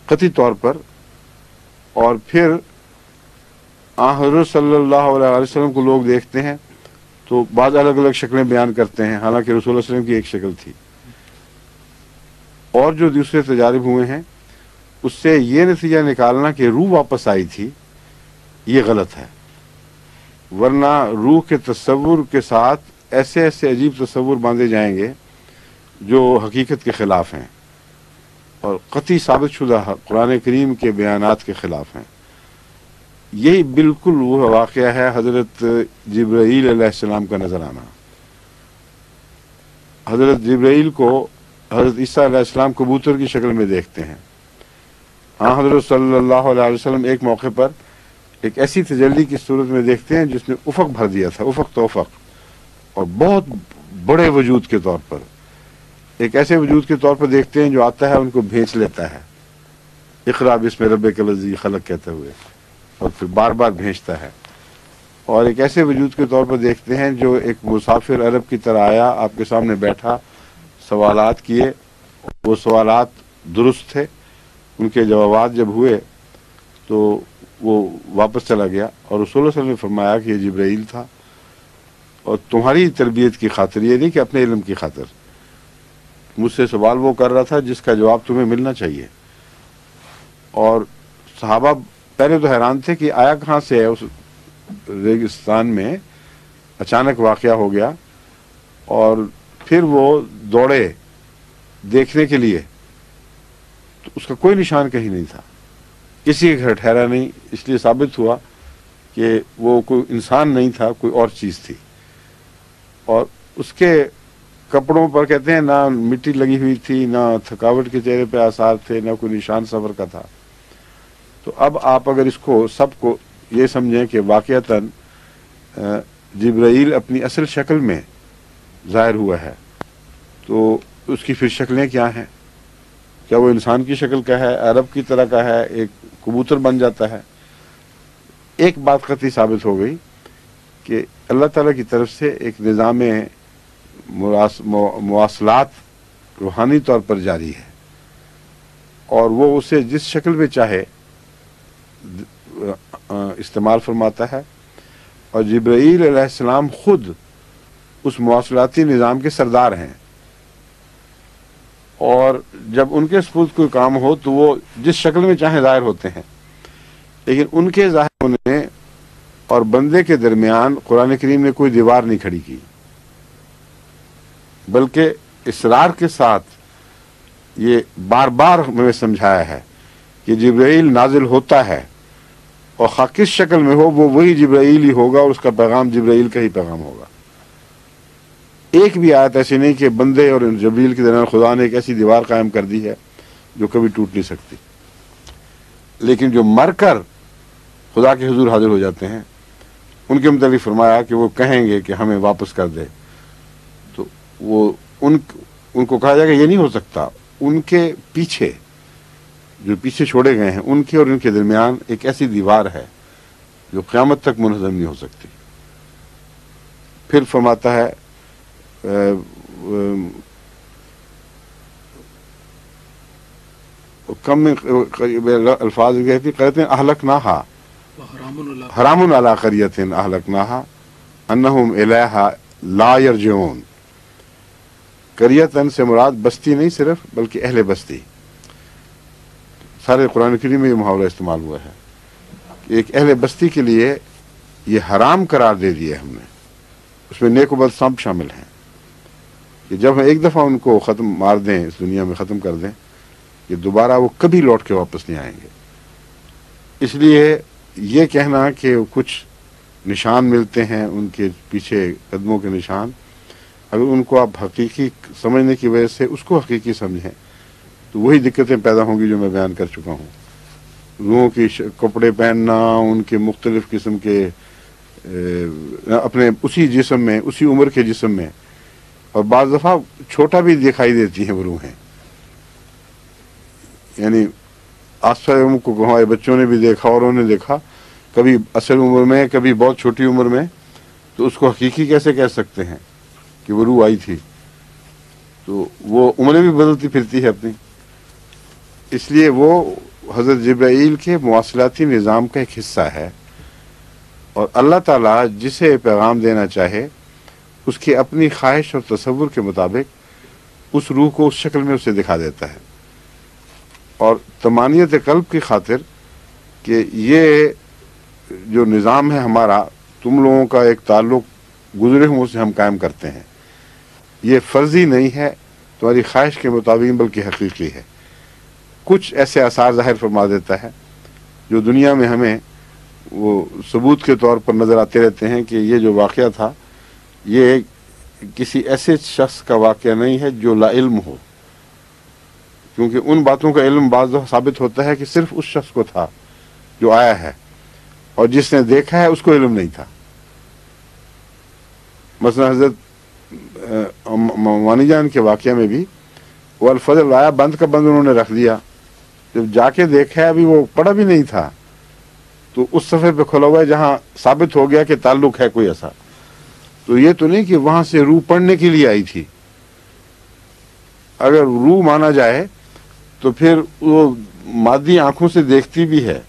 قطعی طور پر. اور پھر حضرت صلی اللہ علیہ وسلم کو لوگ دیکھتے ہیں تو بعض الگ الگ شکلیں بیان کرتے ہیں، حالانکہ رسول اللہ علیہ وسلم کی ایک شکل تھی. اور جو دوسرے تجارب ہوئے ہیں اس سے یہ نتیجہ نکالنا کہ روح واپس آئی تھی، یہ غلط ہے. ورنہ روح کے تصور کے ساتھ ایسے ایسے عجیب تصور باندھے جائیں گے جو حقیقت کے خلاف ہیں اور قطعی ثابت شدہ قرآن کریم کے بیانات کے خلاف ہیں. یہی بالکل وہ واقعہ ہے حضرت جبرائیل علیہ السلام کا نظر آنا. حضرت جبرائیل کو حضرت عیسیٰ علیہ السلام کبوتر کی شکل میں دیکھتے ہیں. حضرت صلی اللہ علیہ وسلم ایک موقع پر ایک ایسی تجلی کی صورت میں دیکھتے ہیں جس نے افق بھر دیا تھا، افق تو افق، اور بہت بڑے وجود کے طور پر، ایک ایسے وجود کے طور پر دیکھتے ہیں جو آتا ہے ان کو بھینچ لیتا ہے، اقرا بسم ربک الذی خلق کہتے ہوئے، اور پھر بار بار بھیجتا ہے. اور ایک ایسے وجود کے طور پر دیکھتے ہیں جو ایک مسافر عرب کی طرح آیا، آپ کے سامنے بیٹھا، سوالات کیے، وہ سوالات درست تھے، ان کے جوابات جب ہوئے تو وہ واپس چلا گیا. اور رسول اللہ صلی اللہ علیہ وسلم نے فرمایا کہ یہ جبرائیل تھا، اور تمہاری تربیت کی خاطر، یہ نہیں کہ اپنے علم کی خاطر، مجھ سے سوال وہ کر رہا تھا جس کا جواب تمہیں ملنا چاہیے. اور صحابہ پہلے تو حیران تھے کہ آیا کہاں سے ہے، اس ریگستان میں اچانک واقعہ ہو گیا. اور پھر وہ دوڑے دیکھنے کے لیے تو اس کا کوئی نشان کہیں نہیں تھا، کسی کے گھر ٹھہرا نہیں. اس لیے ثابت ہوا کہ وہ کوئی انسان نہیں تھا، کوئی اور چیز تھی. اور اس کے کپڑوں پر کہتے ہیں نہ مٹی لگی ہوئی تھی، نہ تھکاوٹ کے چہرے پہ آثار تھے، نہ کوئی نشان سفر کا تھا. تو اب آپ اگر اس کو سب کو یہ سمجھیں کہ واقعتاً جبرائیل اپنی اصل شکل میں ظاہر ہوا ہے، تو اس کی پھر شکلیں کیا ہیں؟ کیا وہ انسان کی شکل کا ہے، عرب کی طرح کا ہے، ایک کبوتر بن جاتا ہے؟ ایک بات قطعی ثابت ہو گئی کہ اللہ تعالیٰ کی طرف سے ایک نظام مواصلات روحانی طور پر جاری ہے، اور وہ اسے جس شکل میں چاہے استعمال فرماتا ہے. اور جبرائیل علیہ السلام خود اس مواصلاتی نظام کے سردار ہیں، اور جب ان کے سپرد کوئی کام ہو تو وہ جس شکل میں چاہیں ظاہر ہوتے ہیں. لیکن ان کے ظاہر ہونے اور بندے کے درمیان قرآن کریم نے کوئی دیوار نہیں کھڑی کی، بلکہ اصرار کے ساتھ یہ بار بار ہمیں سمجھایا ہے کہ جبرائیل نازل ہوتا ہے، اور خواہ کس شکل میں ہو وہ وہی جبرائیل ہی ہوگا، اور اس کا پیغام جبرائیل کا ہی پیغام ہوگا. ایک بھی آیت ایسی نہیں کہ بندے اور جبرائیل کے درمیان خدا نے ایک ایسی دیوار قائم کر دی ہے جو کبھی ٹوٹ نہیں سکتی. لیکن جو مر کر خدا کے حضور حاضر ہو جاتے ہیں ان کے متعلق فرمایا کہ وہ کہیں گے کہ ہمیں واپس کر دے، تو وہ ان کو کہا جائے گا یہ نہیں ہو سکتا. ان کے پیچھے جو پیچھے چھوڑے گئے ہیں ان کے اور ان کے درمیان ایک ایسی دیوار ہے جو قیامت تک منہدم نہیں ہو سکتی. پھر فرماتا ہے کم الفاظ کہتے ہیں اہلکناہا حرام علی قریۃ اہلکناہا انہم الیہا لا یرجعون. قریۃ سے مراد بستی نہیں صرف بلکہ اہل بستی. سارے قرآن کریم میں یہ محاورہ استعمال ہوا ہے کہ ایک اہل بستی کے لیے یہ حرام قرار دے دیا ہم نے. اس میں نیک و بد سب شامل ہیں کہ جب ہم ایک دفعہ ان کو ختم مار دیں، اس دنیا میں ختم کر دیں، کہ دوبارہ وہ کبھی لوٹ کے واپس نہیں آئیں گے. اس لیے یہ کہنا کہ کچھ نشان ملتے ہیں ان کے پیچھے قدموں کے نشان، اگر ان کو آپ حقیقی سمجھنے کی وجہ سے اس کو حقیقی سمجھیں تو وہی دقتیں پیدا ہوں گی جو میں بیان کر چکا ہوں. روحوں کی کپڑے پہننا، ان کے مختلف قسم کے اپنے اسی جسم میں، اسی عمر کے جسم میں، اور بعض دفعہ چھوٹا بھی دکھائی دیتی ہیں وہ روحیں. یعنی آسفہ عمر کو ہمارے بچوں نے بھی دیکھا اور انہوں نے دیکھا، کبھی اصل عمر میں کبھی بہت چھوٹی عمر میں، تو اس کو حقیقی کیسے کہہ سکتے ہیں کہ وہ روح آئی تھی؟ تو وہ عمریں بھی بدلتی پھرتی ہے اپنی. اس لیے وہ हज़रत जिब्राईल के मुवासलाती निज़ाम का एक हिस्सा है, और अल्लाह ताला जिसे पैगाम देना चाहे उसकी अपनी ख्वाहिश और तसव्वुर के मुताबिक उस रूह को उस शक्ल में उसे दिखा देता है। और तमानियत क़ल्ब की खातिर कि ये जो निज़ाम है हमारा, तुम लोगों का एक ताल्लुक़ गुज़रे हुओं से हम कायम करते हैं, ये फ़र्ज़ी नहीं है तुम्हारी ख्वाहिश के मुताबिक, बल्कि हकीकी है। कुछ ऐसे आसार ज़ाहिर फरमा देता है जो दुनिया में हमें वो सबूत के तौर पर नज़र आते रहते हैं कि ये जो वाक़या था ये किसी ऐसे शख्स का वाक़या नहीं है जो ला इल्म हो, क्योंकि उन बातों का इल्म बाज़ दफ़ा साबित होता है कि सिर्फ उस शख्स को था जो आया है, और जिसने देखा है उसको इल्म नहीं था। मसलन हज़रत मानी जान के वाक़या में भी वो अल-फज़ल आया, बंद का बंद उन्होंने रख दिया, जब जाके देखा है अभी वो पढ़ा भी नहीं था, तो उस सफ़े पे खुला हुआ है जहाँ साबित हो गया कि ताल्लुक़ है कोई ऐसा। तो ये तो नहीं कि वहाँ से रूह पढ़ने के लिए आई थी। अगर रूह माना जाए तो फिर वो मादी आंखों से देखती भी है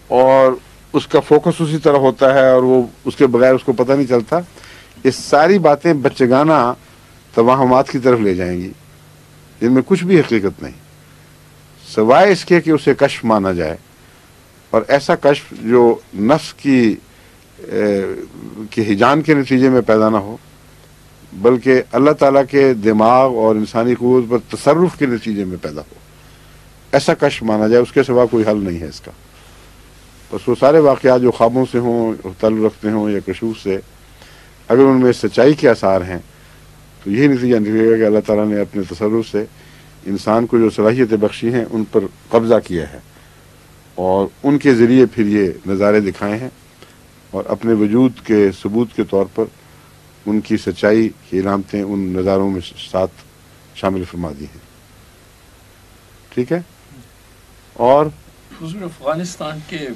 और उसका फोकस उसी तरह होता है, और वो उसके बगैर उसको पता नहीं चलता। ये सारी बातें बच्चेगाना तवाहमात की तरफ ले जाएंगी, जिनमें कुछ भी हकीकत नहीं, सिवाय इसके कि उसे कश्फ माना जाए, और ऐसा कश्फ जो नफ्स की हिजान के नतीजे में पैदा ना हो, बल्कि अल्लाह ताला के दिमाग और इंसानी क़ुव्वत पर तसर्रुफ़ के नतीजे में पैदा हो, ऐसा कश्फ माना जाए। उसके सिवा कोई हल नहीं है इसका। बस वो सारे वाक़यात जो ख्वाबों से हों, ताल्लुक़ रखते हों या कशूफ़ से, अगर उनमें सच्चाई के आसार हैं तो यही नतीजा निकलेगा कि अल्लाह ताला ने अपने तसर्रुफ़ से इंसान को जो सलाहियतें बख्शी हैं उन पर कब्ज़ा किया है, और उनके ज़रिए फिर ये नज़ारे दिखाए हैं, और अपने वजूद के सबूत के तौर पर उनकी सच्चाई की इलामतें उन नज़ारों में साथ शामिल फरमा दी हैं। ठीक है। और हुज़ूर अफ़गानिस्तान के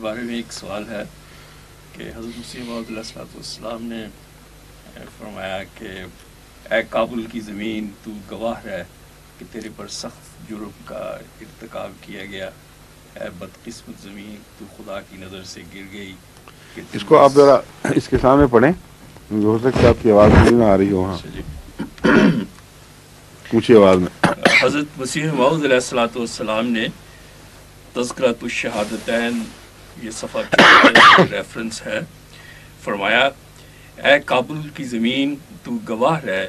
बारे में एक सवाल है कि हज़रत मसीह मौऊद अलैहिस्सलाम ने फरमाया कि ए काबुल की ज़मीन तू गवाह रह कि तेरे पर सख्त जुर्म का इर्तिकाब किया गया, ए बदकिस्मत ज़मीन तू खुदा की नज़र से गिर गई। इसको आप ज़रा इसके सामने पढ़ें, हो सकता है आपकी आवाज़ नहीं आ रही हो। हाँ, ऊँची आवाज़ में। हज़रत मसीह मौऊद अलैहिस्सलाम ने तज़किरतुश शहादतैन, ये सफ़ा की रेफरेंस है, फरमाया ए काबुल की ज़मीन तू गवाह रह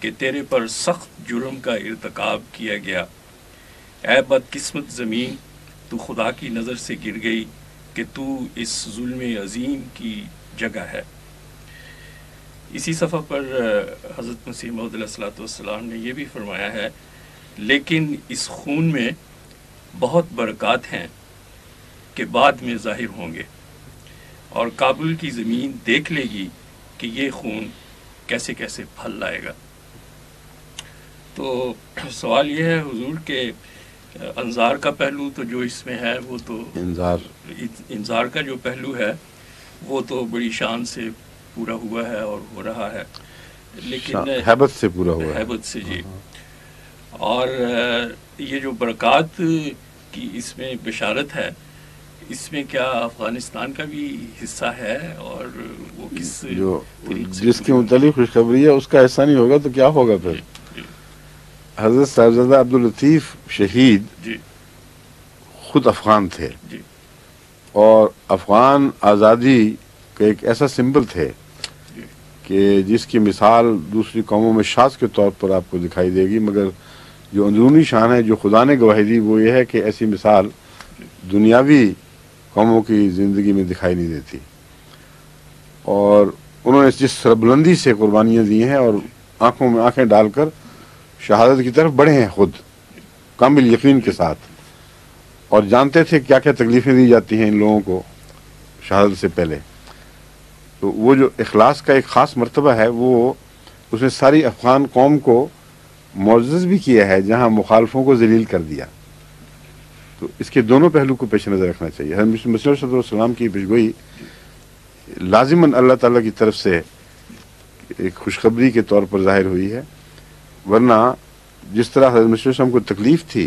कि तेरे पर सख्त जुर्म का इर्तिकाब किया गया, ए बदकिस्मत ज़मीन तू खुदा की नज़र से गिर गई कि तू इस जुल्म अज़ीम की जगह है। इसी सफ़ा पर हज़रत मसीह मौऊद अलैहिस्सलाम ने यह भी फरमाया है, लेकिन इस खून में बहुत बरक़ात हैं कि बाद में ज़ाहिर होंगे, और काबुल की ज़मीन देख लेगी कि ये खून कैसे कैसे फल लाएगा। तो सवाल ये है हुजूर के अंजार का पहलू तो जो इसमें है वो तो इंजार का जो पहलू है वो तो बड़ी शान से पूरा हुआ है और हो रहा है, लेकिन हैबत से पूरा हुआ है, हैबत से जी। और ये जो बरक़ात की इसमें बिशारत है, इसमें क्या अफ़गानिस्तान का भी हिस्सा है, और वो किस जो जिसके मुतालिक खुशखबरी है उसका हिस्सा नहीं होगा तो क्या होगा फिर? हज़रत साहिबजादा अब्दुल लतीफ़ शहीद खुद अफ़गान थे, और अफ़गान आज़ादी का एक ऐसा सिंबल थे कि जिसकी मिसाल दूसरी कौमों में शाज़ के तौर पर आपको दिखाई देगी, मगर जो अंदरूनी शान है जो खुदा ने गवाही दी वो ये है कि ऐसी मिसाल दुनियावी कौमों की ज़िंदगी में दिखाई नहीं देती। और उन्होंने जिस सरबुलंदी से कुर्बानियाँ दी हैं और आँखों में आँखें डालकर शहादत की तरफ बढ़े हैं खुद कामिल यकीन के साथ, और जानते थे क्या क्या तकलीफ़ें दी जाती हैं इन लोगों को शहादत से पहले। तो वो जो इखलास का एक ख़ास मर्तबा है वो उसने सारी अफ़गान कौम को मुअज़्ज़ज़ भी किया है जहाँ मुखालफों को ज़लील कर दिया। तो इसके दोनों पहलू को पेश नज़र रखना चाहिए। हज़रत मसीह सल्लल्लाहु की पेशगोई लाजिमन अल्लाह ताला की तरफ से एक खुशखबरी के तौर पर ज़ाहिर हुई है, वरना जिस तरह हज़रत मसीह को तकलीफ़ थी